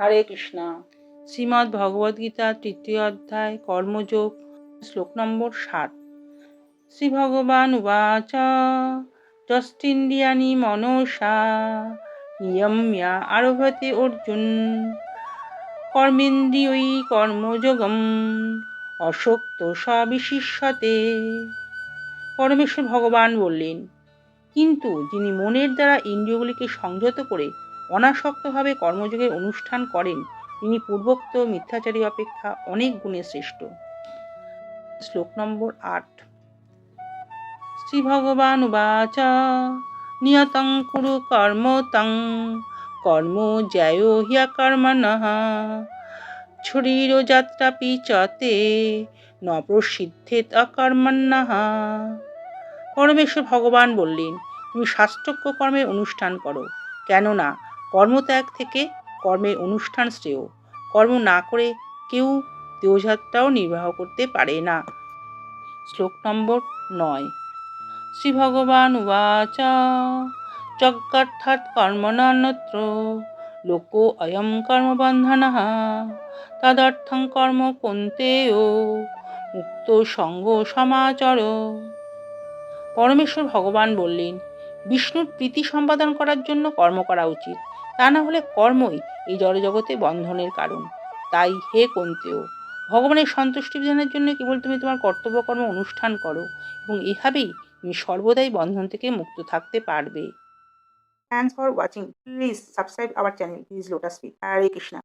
হরে কৃষ্ণ। শ্রীমদ্ ভগবদ্গীতা তৃতীয় অধ্যায় কর্মযোগ, শ্লোক নম্বর 7। শ্রী ভগবান উবাচ যস্তিন্দ্রিয়াণি মনসা নিয়ম্য আরভতে অর্জুন কর্মেন্দ্রিয়ৈ কর্মযোগম অশক্ত সবিশিষ্যতে। পরমেশ্বর ভগবান বললেন, কিন্তু যিনি মনের দ্বারা ইন্দ্রিয়গুলিকে সংযত করে অনাসক্তভাবে কর্মযোগের অনুষ্ঠান করেন তিনি পূর্বোক্ত মিথ্যাচারী অপেক্ষা অনেক গুণে শ্রেষ্ঠ। শ্লোক নম্বর 8। শ্রী ভগবান উবাচ নিয়তং কুরু কর্ম তং কর্ম জ্যায় হ্যকর্মণঃ শরীর যাত্রাপি চতে ন প্রসিদ্ধেত অকর্মণ্যঃ। পরমেশ্বর ভগবান বললেন, তুমি শাস্ত্রোক্ত কর্মের অনুষ্ঠান করো, কেননা কর্মত্যাগ থেকে কর্মের অনুষ্ঠান শ্রেয়। কর্ম না করে কেউ দেহযাত্রাও নির্বাহ করতে পারে না। শ্লোক নম্বর 9। শ্রী ভগবান উবাচ যজ্ঞার্থাৎ কর্মণান্যত্র লোকো অয়ং কর্মবন্ধনঃ তদর্থং কর্ম কৌন্তেয় মুক্ত সঙ্গ সমাচর। পরমেশ্বর ভগবান বললেন, বিষ্ণুর প্রীতি সম্পাদন করার জন্য কর্ম করা উচিত, তা না হলে কর্মই এই জড়জগতে বন্ধনের কারণ। তাই হে কৌন্তেয়, ভগবানের সন্তুষ্টি বিধানের জন্য কেবল তুমি তোমার কর্তব্য কর্ম অনুষ্ঠান করো এবং এভাবেই তুমি সর্বদাই বন্ধন থেকে মুক্ত থাকতে পারবে। Thanks for watching. Please subscribe our channel. Please Lotus Feet. Hare Krishna.